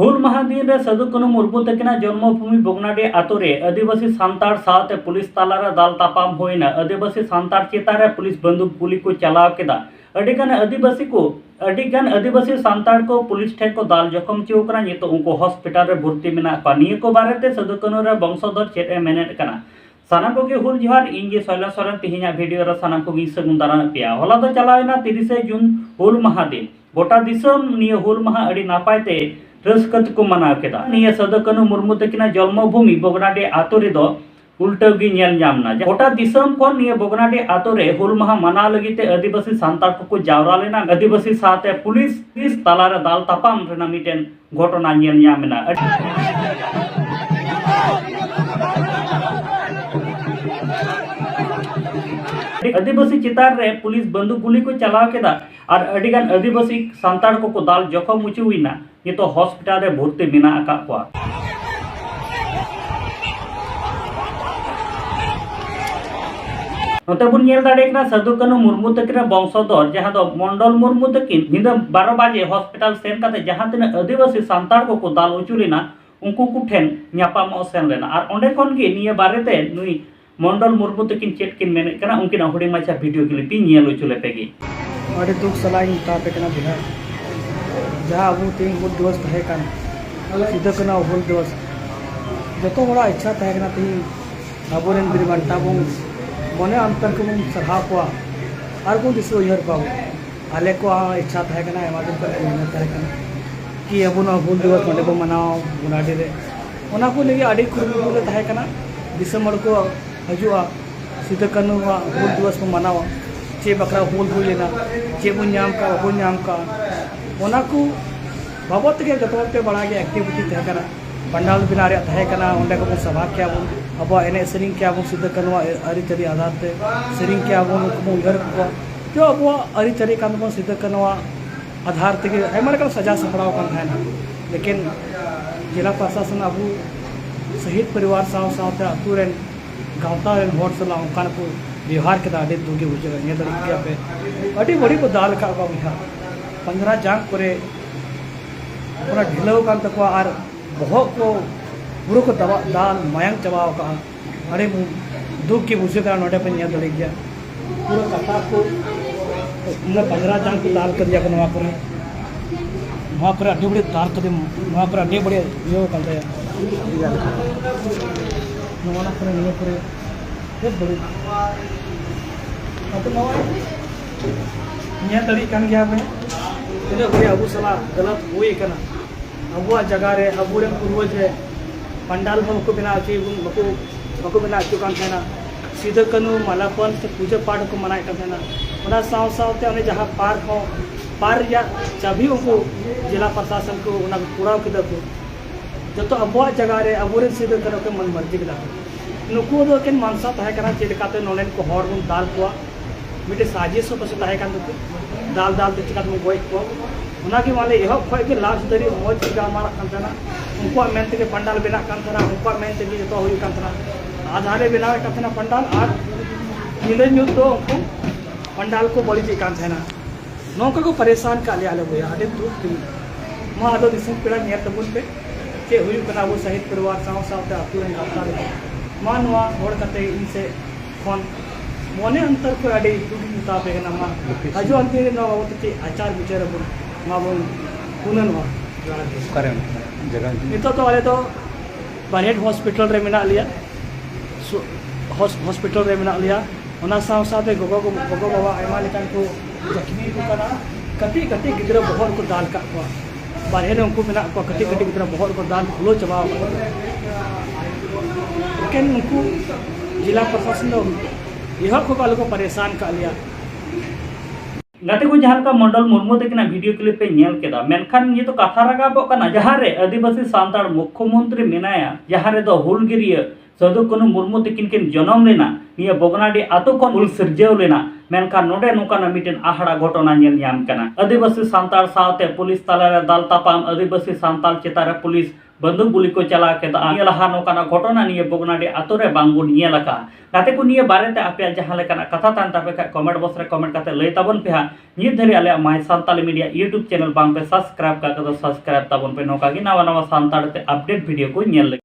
हुल माहा दिन रे साधु कनु मुर्मू तकिना जन्मभूमि बगनाडी आतो रे आदिवासी सांतार साथे पुलिस तालारे दाल तापाम होइना। आदिवासी सांतार चेतारे पुलिस बंदूक गुली को चलाव केदा। अडिगान आदिवासी सांतार को पुलिस ठे को दाल जखम चिवकना नितो उनको हॉस्पिटल रे भर्ती मेना पा। निये को बारेते साधु कनु रे वंशधर चेत ए मेनेट कना। सानाम को हुल जोहार इंगे सैला सोरेन तिहिना वीडियो रे सानाम को सगुन दारान पेया। होला दो चलावेना 30 जून हुल माहा दिन गोटा दिसम निये हुल माहा अडी नापायते रस्कत को मनाव केदा। निये साधु कनु मुर्मू तकिना जन्मभूमि बगनाडी आतो रे दो उल्टाव गी नेल नामना। गोटा दिसम को निये बगनाडी आतो रे हुल माहा मनाव लगिते आदिवासी सांतार को जावरा लेना। आदिवासी साथे पुलिस तालारे दाल तापाम रेना मिटेन घटना नेल नामना। आदिवासी चितार रे पुलिस बंदूक गुली को चलाव केदा और अडिगान आदिवासी सांतार को दाल जखम उचु हुईना। ये तो हॉस्पिटल रे भर्ती मेना आका कोआ। नोते बुन नेल दाड़ेकना साधु कनु मुर्मू तकिना वंशधर जहां दो मंडल मुर्मू तकिन निदा 12 बजे हॉस्पिटल सेन काते जहां तिना आदिवासी सांतार को दाल उचु लेना उनको कुठेन न्यापाम सेन लेना और ओंडे खन गे निये बारेते नुई मंडल मुर्मू तकिन चेट किन मेने कना उनकिन हुडी माछा वीडियो क्लिप नेल उचु लेपेगी। अड़ी दुख सलाई तापे कना बिहार जहाँ अब तीन हुल दिवस तहे कान सिद्ध कना हुल दिवस जो बड़ा इच्छा तहे कना तीन अबोरेन बिरबांटा बो मने अंतर को सरहा को और को दिसो उहर पाओ आले को इच्छा तहे कना एमादिन पर मेहनत तहे कना कि अब हुल दिवस मंडे को मनाओ बुनाडी रे ओना को लगी अड़ी कुरु ले तहे कना दिसंबर को हजुआ सिद्ध कनु हुल दिवस को मनाओ चे बकरा हुल हुई लेना चे बो नाम का बो नाम का ओना को बाबत के जतोते बड़ा के एक्टिविटी तहे कना पंडाल बिना रे तहे कना ओंडे को सभा के अब अब एने सेरिंग के अब सिद्ध कनु अरि तरी आधार ते सेरिंग के अब को उधर को जो अब अरि तरी कान को सिद्ध कनु आधार ते हेमर का सजा सपड़ाव kan है ना। लेकिन जिला प्रशासन अब शहीद परिवार साव सावते अतुरेन गांवता रेन होट सला उनकान को व्यवहार के दाडे दुगे बुझे ने तरीके पे अड़ी बड़ी को दाल का बिहार 15 जांग करे पूरा ढिलो कान तक और बहुत को पूरा को दवा दाल मयंग चबाव का अरे दुख की बुझे का नोटे पे ने दड़ी गया पूरा कथा को 15 जांग की दाल कर दिया को वहाँ पर अड्डी बड़ी दाल कर वहाँ पर अड्डी बड़ी यो करते हैं नवाना पर नहीं पर ये बड़ी अब नवा ये तरी कान गया में इधर कोई अबू सला गलत हुई करना अबुआ जगह रे अबूरे पूर्वज है पंडाल में को बिना अच्छी मको बिना अच्छी कान थे ना सीधे कनु मालापन से पूजा पाठ को मनाए करते ना उना साव सावते उन्हें जहाँ पार्क हो पार या चाबी उनको जिला प्रशासन को उना पूरा के दको जो तो अबुआ जगह रे अबूरे सीधे कनु के मन मर्जी के दको नुकु दो के मानसा तहे कना चिड़काते नोलेन को हॉर बुन दाल को मिटे साजिश पस तहे कान दको दाल दाल ते चिकात में गोय को उना के वाले यह खोय के लास्ट दरी मोज का मारा कान ना उनको मेनते के पंडाल बिना कान ना उनको मेनते के तो होई कान ना आधारे बिना कान ना पंडाल और निले न्यू तो उनको पंडाल को बड़ी जी कान ना नौका को परेशान का ले आले बोया अडे दुख की मा आदो दिसम पेड़ा नियत तबुन पे के हुई कना वो शहीद परिवार साव सावते अतुरन गाता रे मानवा होड़ कते इनसे फोन मोने अंतर को अडे दुख मुताबिक ना मा हजो अंते नो आवते आचार विचार बुन मा बुन पुनन वा करें जगह नितो तो वाले तो बारेट हॉस्पिटल रे मेना लिया हॉस्पिटल रे मेना लिया ओना साव साथे गोगो बाबा आयमा लेकान को जख्मी को कना कटी कटी गिदरा बहुत को दाल का को बारे रे उनको मेना को कटी कटी गिदरा बहुत को दाल खुलो चबा लेकिन उनको जिला प्रशासन यह को वाले को परेशान कर लिया गाते को जहां का मंडल मुर्मू तकिना वीडियो क्लिप पे नेल केदा मेनखान ये तो कथा रगाबो कना जहां रे आदिवासी सांतार मुख्यमंत्री मेनाया जहां रे दो हुलगिरिया साधु कनु मुर्मू तकिन किन जन्म लेना निया बगनाडी आतो कोन उल सिरजेव लेना मेनखान नोडे नोकाना मिटेन आहड़ा घटना नेल नाम कना। आदिवासी सांतार सावते पुलिस तालारे दाल तापाम आदिवासी सांताल चेतारे पुलिस बंदूक गुली को चला के निये लहा नोकाना घटना निये बगनाडी आतो रे बांगबुन निये लका गाते को निये बारे ते आपे जहां लेकाना कथा तान तापे खा कमेंट बॉक्स रे कमेंट काते लई ताबन पे हा निये धरी आले my Santali media YouTube channel बांग पे सब्सक्राइब का सब्सक्राइब ताबन पे नोका गी नवा नवा सांताड़ ते अपडेट वीडियो को नेल